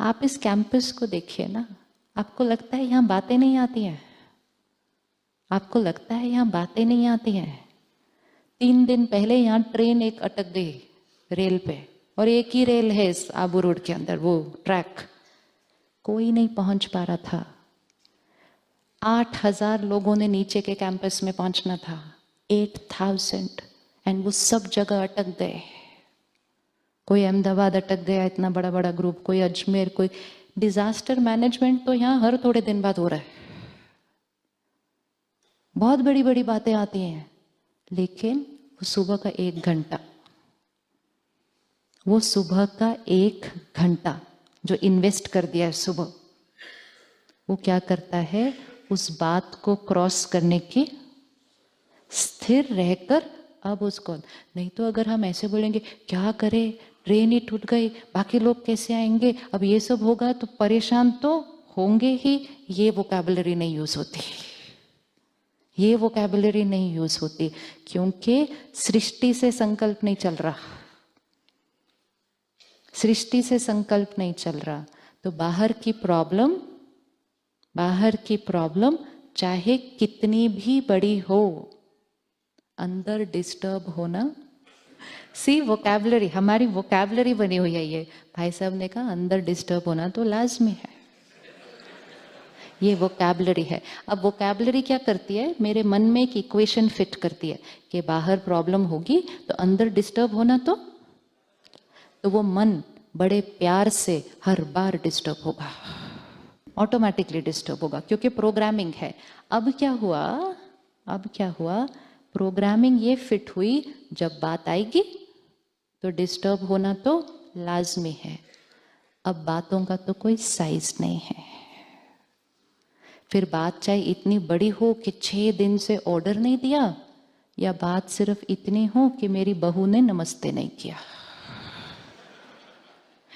आप इस कैंपस को देखिए ना, आपको लगता है यहाँ बातें नहीं आती हैं? आपको लगता है यहाँ बातें नहीं आती हैं? 3 दिन पहले यहाँ ट्रेन एक अटक गई रेल पे, और एक ही रेल है इस आबू रोड के अंदर, वो ट्रैक, कोई नहीं पहुंच पा रहा था। 8,000 लोगों ने नीचे के कैंपस में पहुंचना था, 8,000, एंड वो सब जगह अटक गए। कोई अहमदाबाद अटक गया, इतना बड़ा बड़ा ग्रुप, कोई अजमेर, कोई डिजास्टर मैनेजमेंट तो यहाँ हर थोड़े दिन बाद हो रहा है। बहुत बड़ी बड़ी बातें आती हैं, लेकिन वो सुबह का 1 घंटा, वो सुबह का 1 घंटा जो इन्वेस्ट कर दिया है सुबह, वो क्या करता है, उस बात को क्रॉस करने की, स्थिर रहकर अब उसको, नहीं तो अगर हम ऐसे बोलेंगे क्या करें, ट्रेन ही टूट गई, बाकी लोग कैसे आएंगे, अब ये सब होगा, तो परेशान तो होंगे ही। ये वोकैबुलरी नहीं यूज होती, ये वोकैबुलरी नहीं यूज होती, क्योंकि सृष्टि से संकल्प नहीं चल रहा, सृष्टि से संकल्प नहीं चल रहा। तो बाहर की प्रॉब्लम चाहे कितनी भी बड़ी हो, अंदर डिस्टर्ब होना, सी वोकैबुलरी, हमारी वोकैबुलरी बनी हुई है ये। भाई साहब ने कहा अंदर डिस्टर्ब होना तो लाजमी है, ये वोकैबुलरी है। अब वोकैबुलरी क्या करती है, मेरे मन में एक इक्वेशन फिट करती है कि बाहर प्रॉब्लम होगी तो अंदर डिस्टर्ब होना, तो वो मन बड़े प्यार से हर बार डिस्टर्ब होगा, ऑटोमेटिकली डिस्टर्ब होगा, क्योंकि प्रोग्रामिंग है। अब क्या हुआ, प्रोग्रामिंग ये फिट हुई, जब बात आएगी तो डिस्टर्ब होना तो लाजमी है। अब बातों का तो कोई साइज नहीं है, फिर बात चाहे इतनी बड़ी हो कि 6 दिन से ऑर्डर नहीं दिया, या बात सिर्फ इतनी हो कि मेरी बहू ने नमस्ते नहीं किया,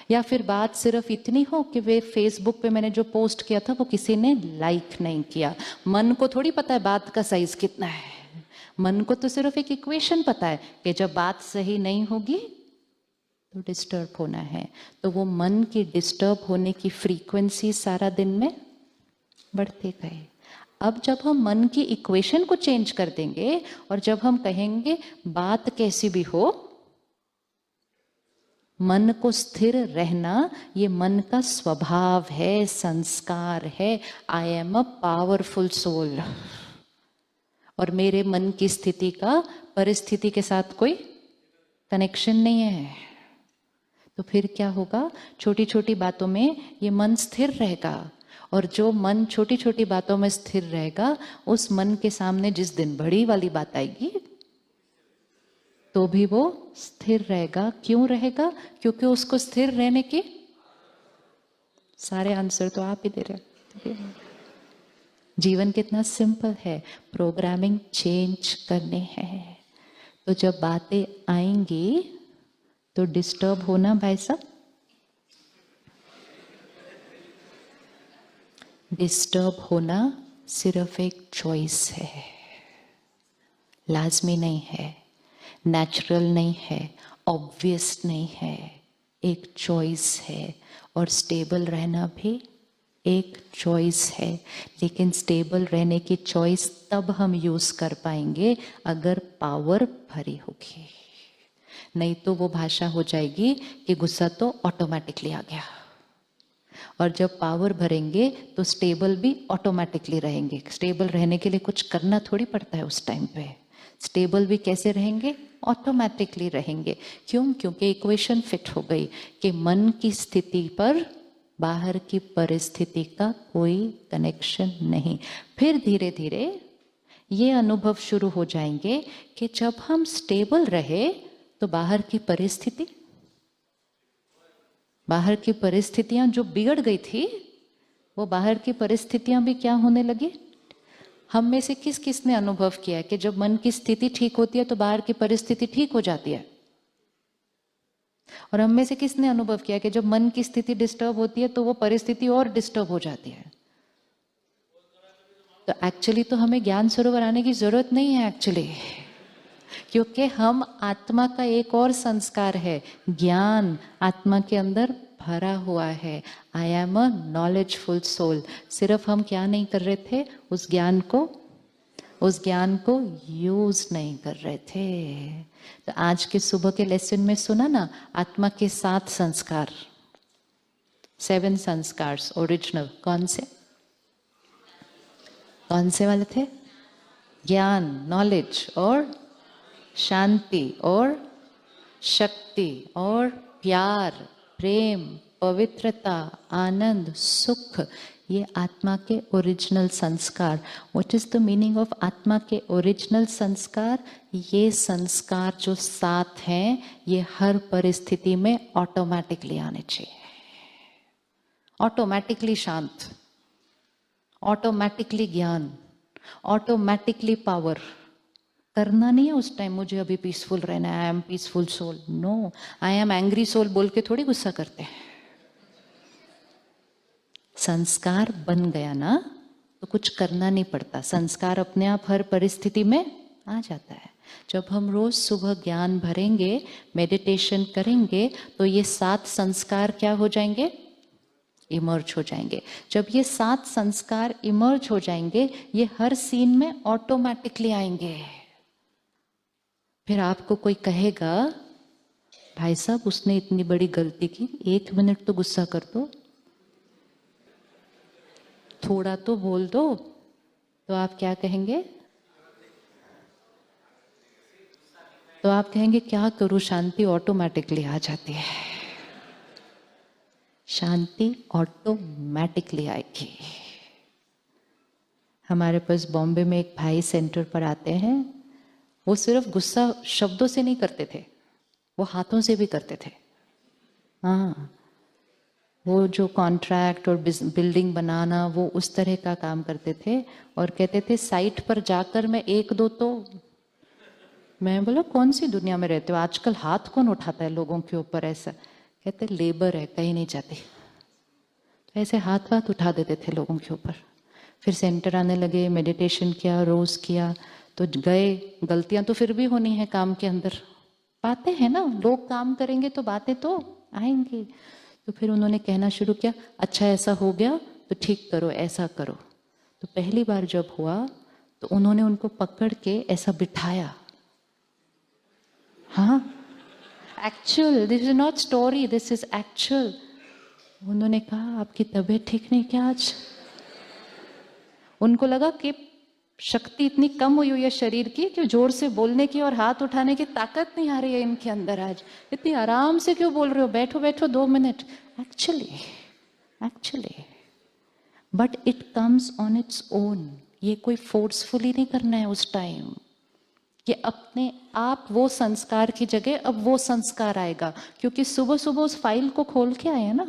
या फिर बात सिर्फ इतनी हो कि वे फेसबुक पे मैंने जो पोस्ट किया था वो किसी ने लाइक नहीं किया। मन को थोड़ी पता है बात का साइज कितना है, मन को तो सिर्फ एक इक्वेशन पता है कि जब बात सही नहीं होगी तो डिस्टर्ब होना है। तो वो मन की डिस्टर्ब होने की फ्रीक्वेंसी सारा दिन में बढ़ते गए। अब जब हम मन की इक्वेशन को चेंज कर देंगे, और जब हम कहेंगे बात कैसी भी हो, मन को स्थिर रहना ये मन का स्वभाव है, संस्कार है। I am a powerful soul, और मेरे मन की स्थिति का परिस्थिति के साथ कोई कनेक्शन नहीं है। तो फिर क्या होगा, छोटी छोटी बातों में ये मन स्थिर रहेगा, और जो मन छोटी छोटी बातों में स्थिर रहेगा, उस मन के सामने जिस दिन बड़ी वाली बात आएगी तो भी वो स्थिर रहेगा। क्यों रहेगा? क्योंकि उसको स्थिर रहने की सारे आंसर तो आप ही दे रहे हैं। जीवन कितना सिंपल है, प्रोग्रामिंग चेंज करने हैं। तो जब बातें आएंगी तो डिस्टर्ब होना भाई साहब, डिस्टर्ब होना सिर्फ एक चॉइस है, लाजमी नहीं है, नेचुरल नहीं है, ऑब्वियस नहीं है, एक चॉइस है। और स्टेबल रहना भी एक चॉइस है, लेकिन स्टेबल रहने की चॉइस तब हम यूज कर पाएंगे अगर पावर भरी होगी। नहीं तो वो भाषा हो जाएगी कि गुस्सा तो ऑटोमेटिकली आ गया, और जब पावर भरेंगे तो स्टेबल भी ऑटोमेटिकली रहेंगे। स्टेबल रहने के लिए कुछ करना थोड़ी पड़ता है उस टाइम पे। स्टेबल भी कैसे रहेंगे? ऑटोमेटिकली रहेंगे। क्यों? क्योंकि इक्वेशन फिट हो गई कि मन की स्थिति पर बाहर की परिस्थिति का कोई कनेक्शन नहीं। फिर धीरे धीरे ये अनुभव शुरू हो जाएंगे कि जब हम स्टेबल रहे तो बाहर की परिस्थितियां जो बिगड़ गई थी, वो बाहर की परिस्थितियां भी क्या होने लगी। हम में से किस किस ने अनुभव किया है कि जब मन की स्थिति ठीक होती है तो बाहर की परिस्थिति ठीक हो जाती है? और हम में से किसने अनुभव किया कि जब मन की स्थिति डिस्टर्ब होती है तो वो परिस्थिति और डिस्टर्ब हो जाती है? तो एक्चुअली तो हमें ज्ञान सरोवर आने की जरूरत नहीं है एक्चुअली, क्योंकि हम आत्मा का एक और संस्कार है, ज्ञान आत्मा के अंदर भरा हुआ है। I am a knowledgeful soul. सिर्फ हम क्या नहीं कर रहे थे, उस ज्ञान को यूज नहीं कर रहे थे। तो आज के सुबह के लेसन में सुना ना, आत्मा के 7 संस्कार, 7 संस्कार ओरिजिनल कौन से वाले थे? ज्ञान, नॉलेज और शांति और शक्ति और प्यार, प्रेम, पवित्रता, आनंद, सुख, ये आत्मा के ओरिजिनल संस्कार। What is the meaning of आत्मा के ओरिजिनल संस्कार? ये संस्कार जो 7 हैं, ये हर परिस्थिति में ऑटोमेटिकली आने चाहिए। ऑटोमेटिकली शांत, ऑटोमेटिकली ज्ञान, ऑटोमेटिकली पावर। करना नहीं है उस टाइम मुझे अभी पीसफुल रहना है, I am peaceful soul. No, I am angry soul बोल के थोड़ी गुस्सा करते हैं। संस्कार बन गया ना तो कुछ करना नहीं पड़ता, संस्कार अपने आप हर परिस्थिति में आ जाता है। जब हम रोज सुबह ज्ञान भरेंगे, मेडिटेशन करेंगे, तो ये 7 संस्कार क्या हो जाएंगे? इमर्ज हो जाएंगे। जब ये 7 संस्कार इमर्ज हो जाएंगे, ये हर सीन में ऑटोमेटिकली आएंगे। फिर आपको कोई कहेगा, भाई साहब उसने इतनी बड़ी गलती की, 1 मिनट तो गुस्सा कर दो, थोड़ा तो बोल दो, तो आप क्या कहेंगे? तो आप कहेंगे क्या करूं, शांति ऑटोमेटिकली आ जाती है। शांति ऑटोमेटिकली आएगी। हमारे पास बॉम्बे में एक भाई सेंटर पर आते हैं, वो सिर्फ गुस्सा शब्दों से नहीं करते थे, वो हाथों से भी करते थे। हाँ, वो जो कॉन्ट्रैक्ट और बिल्डिंग बनाना, वो उस तरह का काम करते थे। और कहते थे साइट पर जाकर मैं 1-2 तो, मैं बोला कौन सी दुनिया में रहते हो, आजकल हाथ कौन उठाता है लोगों के ऊपर ऐसा? कहते लेबर है, कहीं नहीं जाती। तो ऐसे हाथ उठा देते थे लोगों के ऊपर। फिर सेंटर आने लगे, मेडिटेशन किया, रोज किया, तो गए। गलतियां तो फिर भी होनी है काम के अंदर, बातें हैं ना, लोग काम करेंगे तो बातें तो आएंगी। तो फिर उन्होंने कहना शुरू किया, अच्छा ऐसा हो गया तो ठीक करो, ऐसा करो। तो पहली बार जब हुआ तो उन्होंने उनको पकड़ के ऐसा बिठाया। हाँ, actual, this is not story, this is actual. उन्होंने कहा आपकी तबीयत ठीक नहीं क्या आज? उनको लगा कि शक्ति इतनी कम हुई है शरीर की कि जोर से बोलने की और हाथ उठाने की ताकत नहीं आ रही है इनके अंदर आज। इतनी आराम से क्यों बोल रहे हो, बैठो बैठो 2 minute. Actually but it comes on its own. ये कोई फोर्सफुली नहीं करना है उस टाइम, ये अपने आप वो संस्कार की जगह अब वो संस्कार आएगा। क्योंकि सुबह सुबह उस फाइल को खोल के आए हैं ना,